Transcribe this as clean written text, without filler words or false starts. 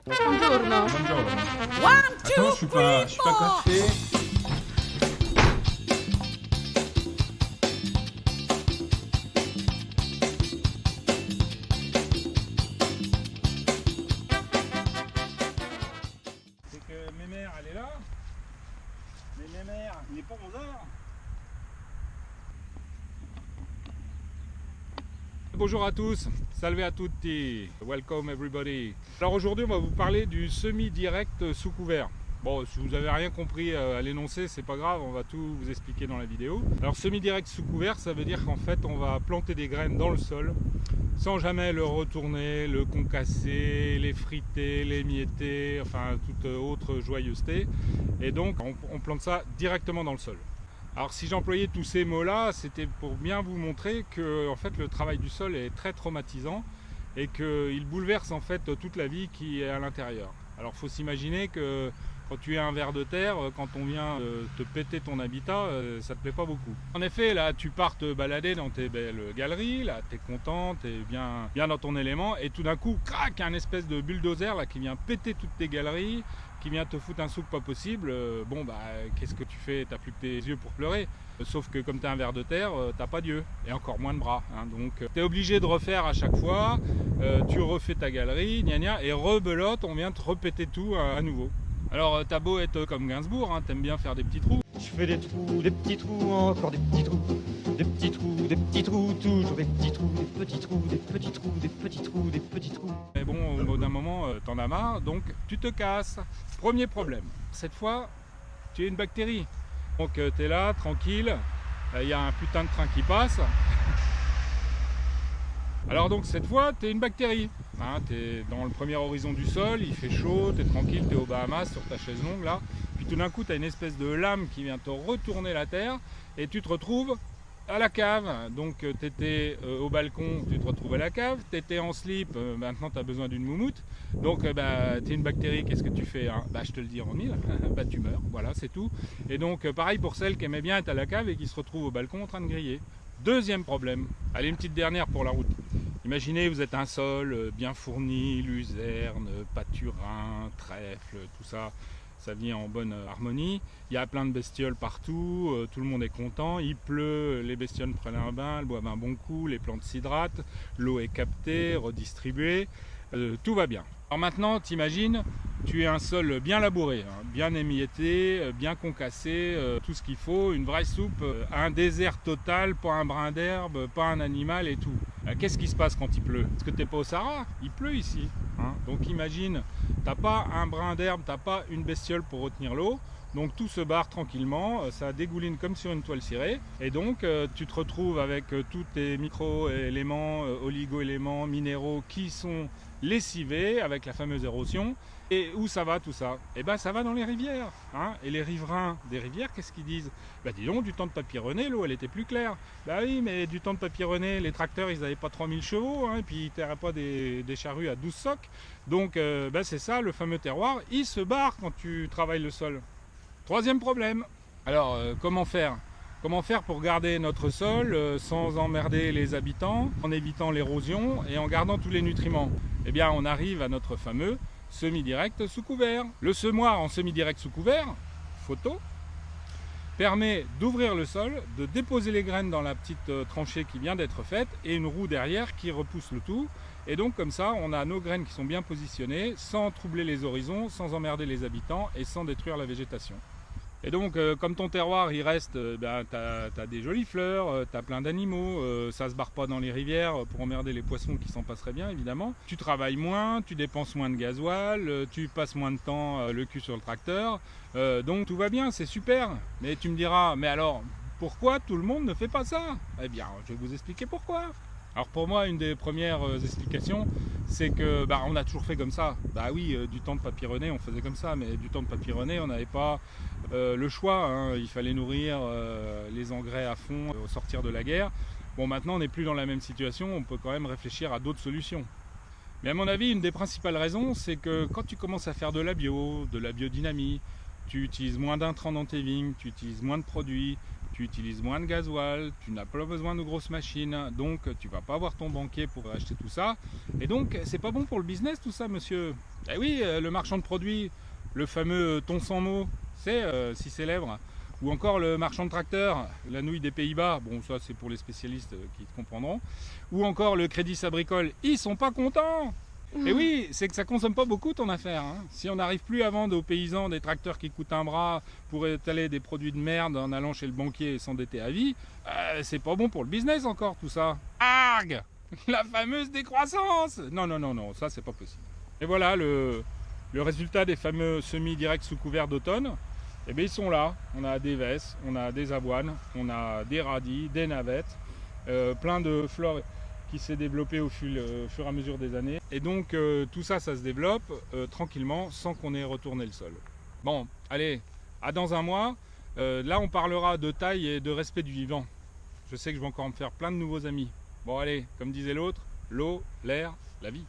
Buongiorno. Buongiorno. One, two, Attends, je suis pas coiffé. C'est que Mémère, elle est là. Mais Mémère, il n'est pas 11h. Bonjour à tous, salve a tutti, welcome everybody. Alors aujourd'hui on va vous parler du semi-direct sous couvert. Bon, si vous n'avez rien compris à l'énoncé, c'est pas grave, on va tout vous expliquer dans la vidéo. Alors semi-direct sous couvert, ça veut dire qu'en fait on va planter des graines dans le sol sans jamais le retourner, le concasser, les friter, les mietter, enfin toute autre joyeuseté. Et donc on plante ça directement dans le sol. Alors si j'employais tous ces mots-là, c'était pour bien vous montrer que en fait, le travail du sol est très traumatisant et qu'il bouleverse en fait toute la vie qui est à l'intérieur. Alors il faut s'imaginer que quand tu es un ver de terre, quand on vient te péter ton habitat, ça te plaît pas beaucoup. En effet, là tu pars te balader dans tes belles galeries, là tu es content, tu es bien dans ton élément, et tout d'un coup, crac, un espèce de bulldozer là, qui vient péter toutes tes galeries, qui vient te foutre un souk pas possible. Bon bah qu'est-ce que tu fais? T'as plus que tes yeux pour pleurer. Sauf que comme tu es un ver de terre, t'as pas d'yeux et encore moins de bras, hein. Donc tu es obligé de refaire à chaque fois, tu refais ta galerie, gna gna, et rebelote, on vient te repéter tout à nouveau. Alors t'as beau être comme Gainsbourg, hein, t'aimes bien faire des petits trous. Je fais des trous, des petits trous, encore des petits trous, des petits trous, des petits trous, toujours des petits trous, des petits trous, des petits trous, des petits trous, des petits trous. Mais bon, au bout d'un moment, t'en as marre, donc tu te casses. Premier problème, cette fois, tu es une bactérie. Donc tu es là, tranquille, il y a un putain de train qui passe. Alors donc cette fois, tu es une bactérie. Hein, tu es dans le premier horizon du sol, il fait chaud, tu es tranquille, tu es aux Bahamas sur ta chaise longue là. Puis tout d'un coup, tu as une espèce de lame qui vient te retourner la terre et tu te retrouves à la cave. Donc tu étais au balcon, tu te retrouves à la cave. Tu étais en slip, maintenant tu as besoin d'une moumoute. Donc tu es une bactérie, qu'est-ce que tu fais, hein? Bah je te le dis en mille, bah tu meurs, voilà c'est tout. Et donc pareil pour celle qui aimait bien être à la cave et qui se retrouve au balcon en train de griller. Deuxième problème, allez une petite dernière pour la route. Imaginez, vous êtes un sol bien fourni, luzerne, pâturin, trèfle, tout ça, ça vit en bonne harmonie. Il y a plein de bestioles partout, tout le monde est content, il pleut, les bestioles prennent un bain, elles boivent un bon coup, les plantes s'hydratent, l'eau est captée, redistribuée, tout va bien. Alors maintenant, t'imagines, tu es un sol bien labouré, hein, bien émietté, bien concassé, tout ce qu'il faut, une vraie soupe, un désert total, pas un brin d'herbe, pas un animal et tout. Qu'est-ce qui se passe quand il pleut? Parce que t'es pas au Sahara, il pleut ici, hein. Donc imagine, t'as pas un brin d'herbe, t'as pas une bestiole pour retenir l'eau. Donc tout se barre tranquillement, ça dégouline comme sur une toile cirée. Et donc tu te retrouves avec tous tes micro-éléments, oligo-éléments, minéraux qui sont lessivés avec la fameuse érosion. Et où ça va tout ça? Eh ben ça va dans les rivières, hein. Et les riverains des rivières, qu'est-ce qu'ils disent? Bah dis donc, du temps de Papy René, l'eau elle était plus claire. Bah oui, mais du temps de Papy René, les tracteurs ils n'avaient pas 3000 chevaux, hein, et puis ils terraient pas des charrues à 12 socs. Donc bah, c'est ça, le fameux terroir, il se barre quand tu travailles le sol. Troisième problème. Alors comment faire? Comment faire pour garder notre sol sans emmerder les habitants, en évitant l'érosion et en gardant tous les nutriments? Eh bien on arrive à notre fameux semi-direct sous couvert. Le semoir en semi-direct sous couvert, photo, permet d'ouvrir le sol, de déposer les graines dans la petite tranchée qui vient d'être faite et une roue derrière qui repousse le tout. Et donc comme ça, on a nos graines qui sont bien positionnées, sans troubler les horizons, sans emmerder les habitants et sans détruire la végétation. Et donc comme ton terroir il reste, t'as des jolies fleurs, t'as plein d'animaux, ça se barre pas dans les rivières pour emmerder les poissons qui s'en passeraient bien évidemment. Tu travailles moins, tu dépenses moins de gasoil, tu passes moins de temps le cul sur le tracteur, donc tout va bien, c'est super. Mais tu me diras, mais alors pourquoi tout le monde ne fait pas ça? Eh bien je vais vous expliquer pourquoi. Alors pour moi, une des premières explications, c'est que on a toujours fait comme ça. Bah oui, du temps de Papy René, on faisait comme ça, mais du temps de Papy René, on n'avait pas le choix, hein. Il fallait nourrir les engrais à fond au sortir de la guerre. Bon, maintenant, on n'est plus dans la même situation, on peut quand même réfléchir à d'autres solutions. Mais à mon avis, une des principales raisons, c'est que quand tu commences à faire de la biodynamie, tu utilises moins d'intrants dans tes vignes, tu utilises moins de produits, tu utilises moins de gasoil, tu n'as pas besoin de grosses machines, donc tu vas pas avoir ton banquier pour acheter tout ça. Et donc c'est pas bon pour le business tout ça, monsieur. Eh oui, le marchand de produits, le fameux ton sans mots, c'est si célèbre. Ou encore le marchand de tracteurs, la nouille des Pays-Bas, bon ça c'est pour les spécialistes qui te comprendront. Ou encore le Crédit Sabricole, ils sont pas contents. Et oui, c'est que ça consomme pas beaucoup ton affaire. Hein. Si on n'arrive plus à vendre aux paysans des tracteurs qui coûtent un bras pour étaler des produits de merde en allant chez le banquier et s'endetter à vie, c'est pas bon pour le business encore tout ça. Arg! La fameuse décroissance! Non, non, non, non, ça c'est pas possible. Et voilà le résultat des fameux semis directs sous couvert d'automne. Eh bien ils sont là, on a des vesses, on a des avoines, on a des radis, des navettes, plein de flore qui s'est développé au fur et à mesure des années. Et donc tout ça, ça se développe tranquillement sans qu'on ait retourné le sol. Bon, allez, à dans un mois, là on parlera de taille et de respect du vivant. Je sais que je vais encore me faire plein de nouveaux amis. Bon allez, comme disait l'autre, l'eau, l'air, la vie.